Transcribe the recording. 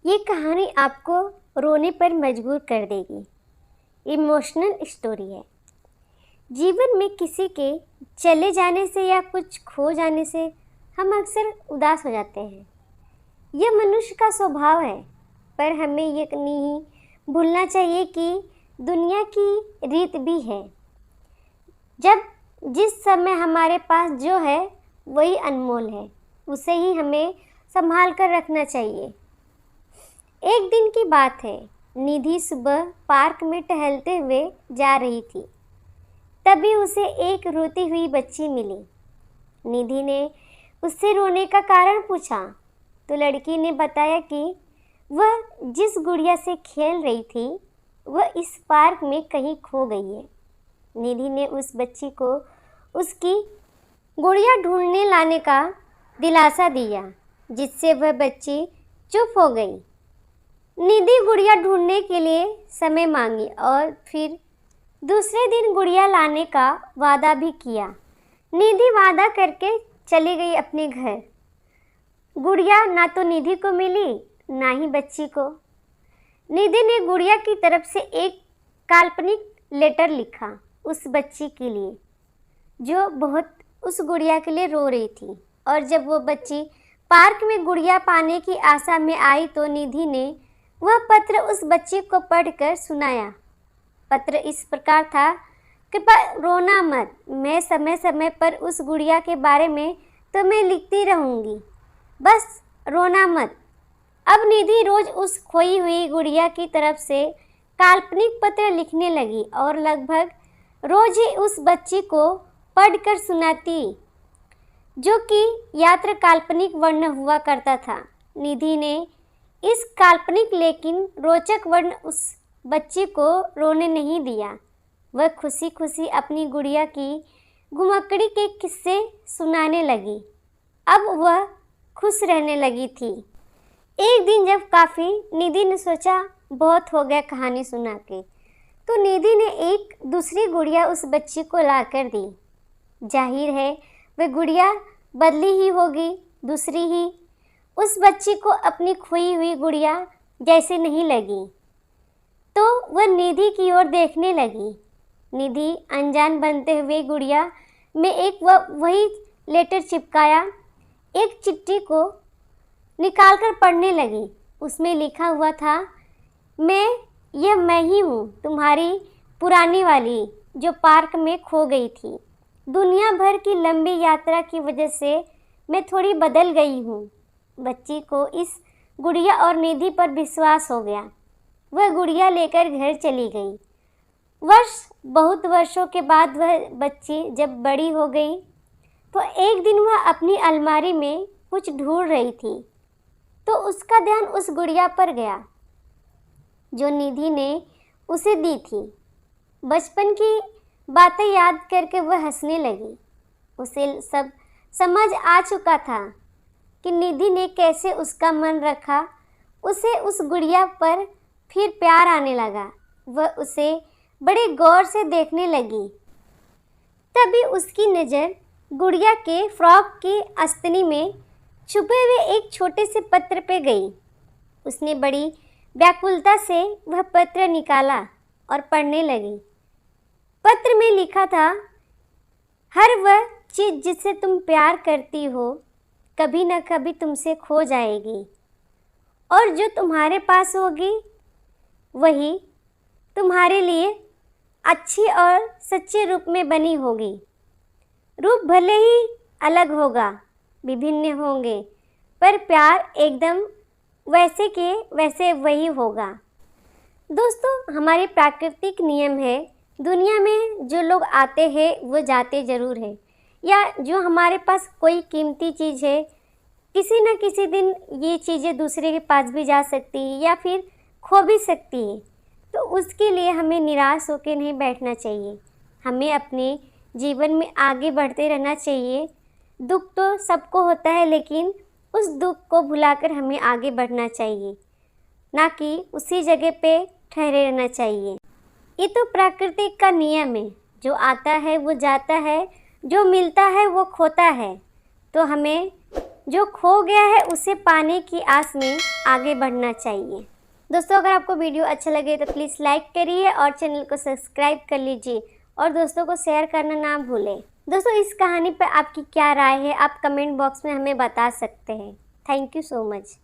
ये कहानी आपको रोने पर मजबूर कर देगी। इमोशनल स्टोरी है। जीवन में किसी के चले जाने से या कुछ खो जाने से हम अक्सर उदास हो जाते हैं। यह मनुष्य का स्वभाव है, पर हमें ये नहीं भूलना चाहिए कि दुनिया की रीत भी है। जब जिस समय हमारे पास जो है वही अनमोल है, उसे ही हमें संभाल कर रखना चाहिए। एक दिन की बात है, निधि सुबह पार्क में टहलते हुए जा रही थी। तभी उसे एक रोती हुई बच्ची मिली। निधि ने उससे रोने का कारण पूछा तो लड़की ने बताया कि वह जिस गुड़िया से खेल रही थी वह इस पार्क में कहीं खो गई है। निधि ने उस बच्ची को उसकी गुड़िया ढूंढने लाने का दिलासा दिया, जिससे वह बच्ची चुप हो गई। निधि गुड़िया ढूंढने के लिए समय मांगी और फिर दूसरे दिन गुड़िया लाने का वादा भी किया। निधि वादा करके चली गई अपने घर। गुड़िया ना तो निधि को मिली ना ही बच्ची को। निधि ने गुड़िया की तरफ से एक काल्पनिक लेटर लिखा उस बच्ची के लिए, जो बहुत उस गुड़िया के लिए रो रही थी। और जब वो बच्ची पार्क में गुड़िया पाने की आशा में आई तो निधि ने वह पत्र उस बच्ची को पढ़कर सुनाया। पत्र इस प्रकार था कि रोना मत, मैं समय समय पर उस गुड़िया के बारे में तुम्हें लिखती रहूँगी, बस रोना मत। अब निधि रोज उस खोई हुई गुड़िया की तरफ से काल्पनिक पत्र लिखने लगी और लगभग रोज ही उस बच्ची को पढ़कर सुनाती, जो कि यात्रा काल्पनिक वर्ण हुआ करता था। निधि ने इस काल्पनिक लेकिन रोचक वर्ण उस बच्ची को रोने नहीं दिया। वह खुशी खुशी अपनी गुड़िया की घुमक्कड़ी के किस्से सुनाने लगी। अब वह खुश रहने लगी थी। एक दिन जब काफ़ी निधि ने सोचा बहुत हो गया कहानी सुना के, तो निधि ने एक दूसरी गुड़िया उस बच्ची को ला कर दी। जाहिर है वह गुड़िया बदली ही होगी, दूसरी ही। उस बच्ची को अपनी खोई हुई गुड़िया जैसे नहीं लगी, तो वह निधि की ओर देखने लगी। निधि अनजान बनते हुए गुड़िया में एक वही लेटर चिपकाया, एक चिट्ठी को निकालकर पढ़ने लगी। उसमें लिखा हुआ था, मैं ही हूँ, तुम्हारी पुरानी वाली जो पार्क में खो गई थी। दुनिया भर की लंबी यात्रा की वजह से मैं थोड़ी बदल गई हूँ। बच्ची को इस गुड़िया और निधि पर विश्वास हो गया। वह गुड़िया लेकर घर चली गई। बहुत वर्षों के बाद वह बच्ची जब बड़ी हो गई तो एक दिन वह अपनी अलमारी में कुछ ढूंढ रही थी, तो उसका ध्यान उस गुड़िया पर गया जो निधि ने उसे दी थी। बचपन की बातें याद करके वह हंसने लगी। उसे सब समझ आ चुका था कि निधि ने कैसे उसका मन रखा। उसे उस गुड़िया पर फिर प्यार आने लगा। वह उसे बड़े गौर से देखने लगी। तभी उसकी नज़र गुड़िया के फ्रॉक की आस्तनी में छुपे हुए एक छोटे से पत्र पे गई। उसने बड़ी व्याकुलता से वह पत्र निकाला और पढ़ने लगी। पत्र में लिखा था, हर वह चीज़ जिससे तुम प्यार करती हो कभी न कभी तुमसे खो जाएगी, और जो तुम्हारे पास होगी वही तुम्हारे लिए अच्छी और सच्चे रूप में बनी होगी। रूप भले ही अलग होगा, विभिन्न होंगे, पर प्यार एकदम वैसे के वैसे वही होगा। दोस्तों, हमारे प्राकृतिक नियम है, दुनिया में जो लोग आते हैं वो जाते ज़रूर है, या जो हमारे पास कोई कीमती चीज़ है, किसी न किसी दिन ये चीज़ें दूसरे के पास भी जा सकती है या फिर खो भी सकती है। तो उसके लिए हमें निराश होकर नहीं बैठना चाहिए। हमें अपने जीवन में आगे बढ़ते रहना चाहिए। दुख तो सबको होता है, लेकिन उस दुख को भुलाकर हमें आगे बढ़ना चाहिए, ना कि उसी जगह पे ठहरे रहना चाहिए। ये तो प्रकृति का नियम है, जो आता है वो जाता है, जो मिलता है वो खोता है। तो हमें जो खो गया है उसे पाने की आस में आगे बढ़ना चाहिए। दोस्तों, अगर आपको वीडियो अच्छा लगे तो प्लीज़ लाइक करिए और चैनल को सब्सक्राइब कर लीजिए और दोस्तों को शेयर करना ना भूलें। दोस्तों, इस कहानी पर आपकी क्या राय है, आप कमेंट बॉक्स में हमें बता सकते हैं। Thank you so much.